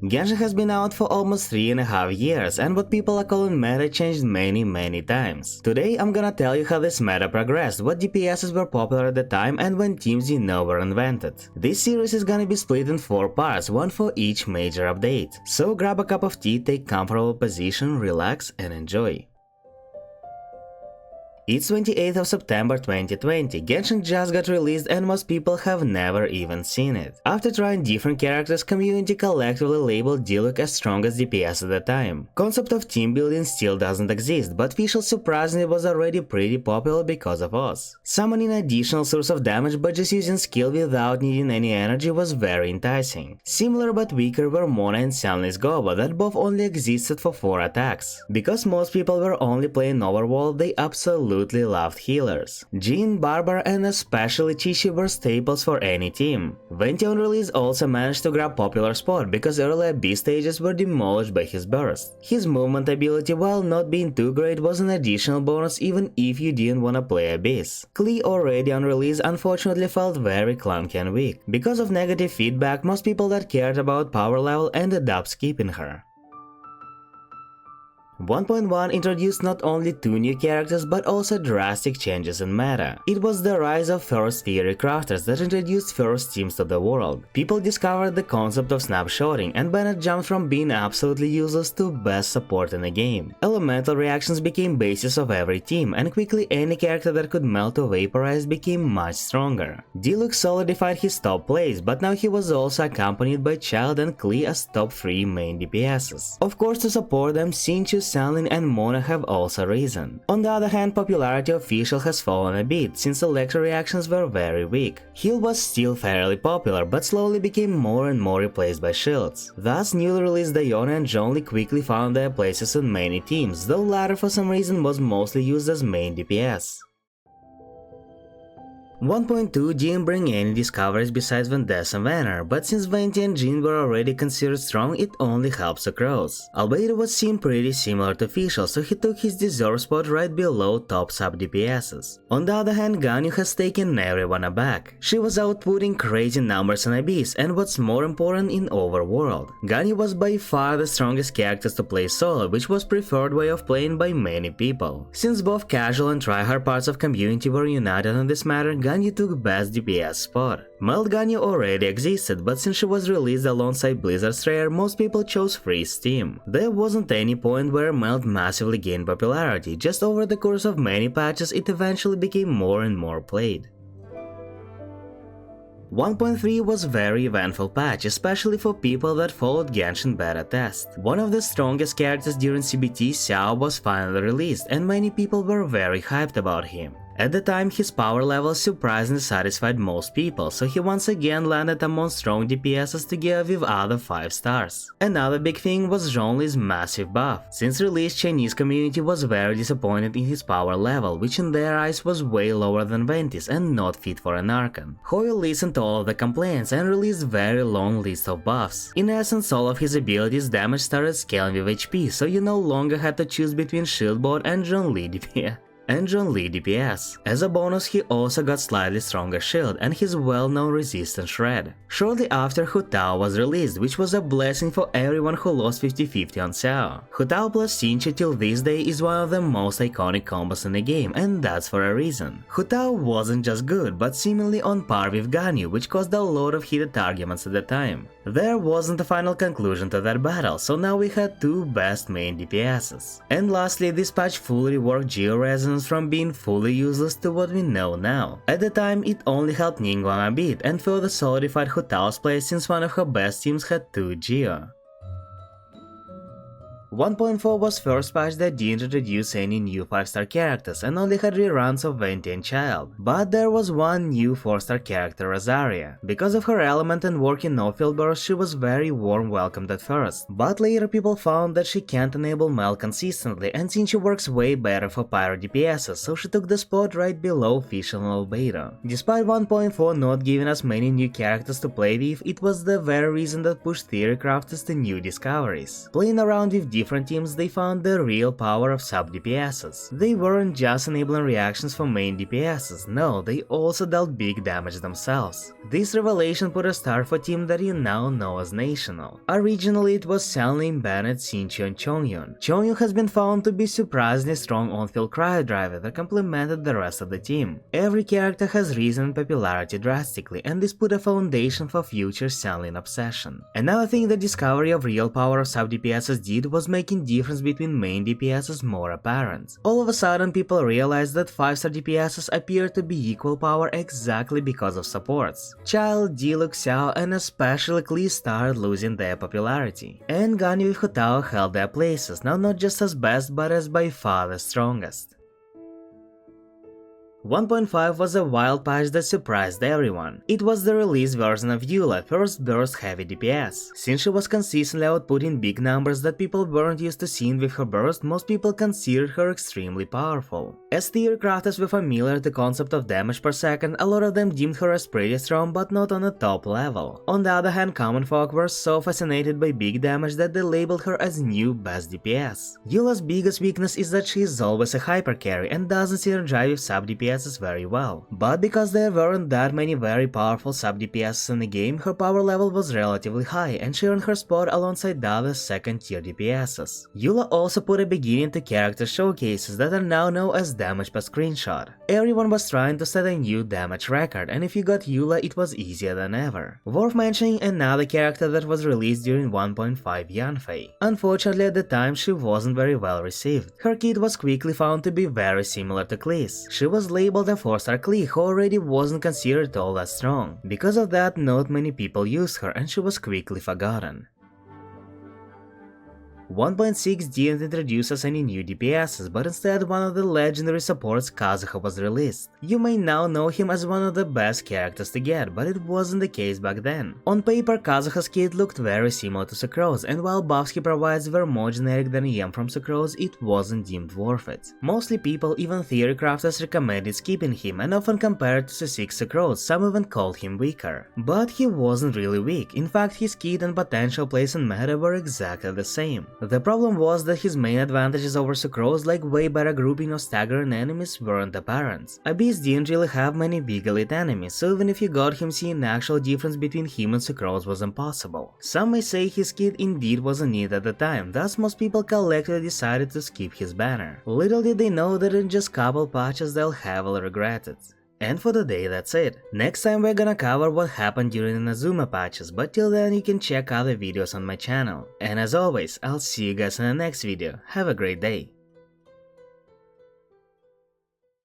Genshin has been out for almost 3.5 years, and what people are calling meta changed many times. Today I'm gonna tell you how this meta progressed, what DPSs were popular at the time, and when teams you know were invented. This series is gonna be split in 4 parts, one for each major update. So grab a cup of tea, take comfortable position, relax and enjoy. It's 28th of September 2020, Genshin just got released and most people have never even seen it. After trying different characters, community collectively labeled Diluc as strongest DPS at the time. Concept of team building still doesn't exist, but Fischl surprisingly was already pretty popular because of us. Summoning an additional source of damage but just using skill without needing any energy was very enticing. Similar but weaker were Mona and Sunless Goba that both only existed for 4 attacks. Because most people were only playing Overworld, they absolutely loved healers. Jean, Barbara and especially Chishi were staples for any team. Venti on release also managed to grab popular spot because early Abyss stages were demolished by his burst. His movement ability, while not being too great, was an additional bonus even if you didn't wanna play Abyss. Klee already on release unfortunately felt very clunky and weak. Because of negative feedback, most people that cared about power level ended up skipping her. 1.1 introduced not only 2 new characters but also drastic changes in meta. It was the rise of first theory crafters that introduced first teams to the world. People discovered the concept of snapshotting, and Bennett jumped from being absolutely useless to best support in the game. Elemental reactions became basis of every team, and quickly any character that could melt or vaporize became much stronger. Diluc solidified his top place, but now he was also accompanied by Child and Klee as top 3 main DPSs. Of course, to support them, Xingqiu, Sanlin and Mona have also risen. On the other hand, popularity of Fischl has fallen a bit, since electro reactions were very weak. Heal was still fairly popular, but slowly became more and more replaced by shields. Thus, newly released Diona and Zhongli quickly found their places in many teams, though latter for some reason was mostly used as main DPS. 1.2 didn't bring any discoveries besides Vendessa and Vanner, but since Venti and Jean were already considered strong, it only helps across. Albeit would seem pretty similar to Fischl, so he took his deserved spot right below top sub DPSs. On the other hand, Ganyu has taken everyone aback. She was outputting crazy numbers in Abyss, and what's more important, in Overworld. Ganyu was by far the strongest character to play solo, which was preferred way of playing by many people. Since both casual and tryhard parts of community were united on this matter, Ganyu took best DPS spot. Meld Ganyu already existed, but since she was released alongside Blizzard's Rare, most people chose Freeze team. There wasn't any point where Meld massively gained popularity, just over the course of many patches it eventually became more and more played. 1.3 was very eventful patch, especially for people that followed Genshin beta test. One of the strongest characters during CBT, Xiao, was finally released, and many people were very hyped about him. At the time, his power level surprisingly satisfied most people, so he once again landed among strong DPSs together with other 5 stars. Another big thing was Zhongli's massive buff. Since release, Chinese community was very disappointed in his power level, which in their eyes was way lower than Venti's and not fit for an Archon. Hoyo listened to all of the complaints and released very long list of buffs. In essence, all of his abilities damage started scaling with HP, so you no longer had to choose between Shield Bot and Zhongli DPS. As a bonus, he also got slightly stronger shield and his well-known resistance shred. Shortly after, Hu Tao was released, which was a blessing for everyone who lost 50-50 on Xiao. Hu Tao plus Xingqiu till this day is one of the most iconic combos in the game, and that's for a reason. Hu Tao wasn't just good, but seemingly on par with Ganyu, which caused a lot of heated arguments at the time. There wasn't a final conclusion to that battle, so now we had 2 best main DPSs. And lastly, this patch fully reworked Geo Resonance from being fully useless to what we know now. At the time, it only helped Ningguang a bit and further solidified Hu Tao's place since one of her best teams had 2 Geo. 1.4 was first patch that didn't introduce any new 5-star characters and only had reruns of Venti and Child. But there was one new 4-star character, Rosaria. Because of her element and work in no-field burst, she was very warm welcomed at first. But later people found that she can't enable Mel consistently, and since she works way better for Pyro DPSs, so she took the spot right below Fischl and Albedo. Despite 1.4 not giving us many new characters to play with, it was the very reason that pushed theory crafters to new discoveries. Playing around with different teams, they found the real power of sub DPSs. They weren't just enabling reactions for main DPSs, no, they also dealt big damage themselves. This revelation put a start for a team that you now know as National. Originally it was Selname, Bennett, Xinqiu and Chongyun. Chongyun has been found to be surprisingly strong on-field cryo driver that complemented the rest of the team. Every character has risen in popularity drastically, and this put a foundation for future Selname obsession. Another thing the discovery of real power of sub DPSs did was making difference between main DPSs more apparent. All of a sudden people realized that 5-star DPSs appear to be equal power exactly because of supports. Child, Diluc, Xiao and especially Klee started losing their popularity, and Ganyu with Hotao held their places, now not just as best but as by far the strongest. 1.5 was a wild patch that surprised everyone. It was the release version of Eula, first burst heavy DPS. Since she was consistently outputting big numbers that people weren't used to seeing with her burst, most people considered her extremely powerful. As theory crafters were familiar with the concept of damage per second, a lot of them deemed her as pretty strong but not on a top level. On the other hand, common folk were so fascinated by big damage that they labeled her as new best DPS. Eula's biggest weakness is that she is always a hyper carry and doesn't synergize with sub DPS very well, but because there weren't that many very powerful sub DPSs in the game, her power level was relatively high and she earned her spot alongside the other second tier DPSs. Eula also put a beginning to character showcases that are now known as damage per screenshot. Everyone was trying to set a new damage record, and if you got Eula it was easier than ever. Worth mentioning another character that was released during 1.5, Yanfei. Unfortunately at the time she wasn't very well received. Her kit was quickly found to be very similar to Klee's. She was labeled a 4-star Klee who already wasn't considered all that strong. Because of that, not many people used her and she was quickly forgotten. 1.6 didn't introduce us any new DPSs, but instead one of the legendary supports, Kazuha, was released. You may now know him as one of the best characters to get, but it wasn't the case back then. On paper, Kazuha's kit looked very similar to Sucrose, and while buffs he provides were more generic than EM from Sucrose, it wasn't deemed worth it. Mostly people, even theory crafters, recommended skipping him and often compared to C6 Sucrose, some even called him weaker. But he wasn't really weak, in fact his kit and potential place in meta were exactly the same. The problem was that his main advantages over Sucrose, like way better grouping or staggering enemies, weren't apparent. Abyss didn't really have many big elite enemies, so even if you got him, seeing an actual difference between him and Sucrose was impossible. Some may say his kit indeed wasn't needed at the time, thus most people collectively decided to skip his banner. Little did they know that in just couple patches they'll heavily regret it. And for the day that's it. Next time we're gonna cover what happened during the Nazuma patches, but till then you can check other videos on my channel. And as always, I'll see you guys in the next video. Have a great day.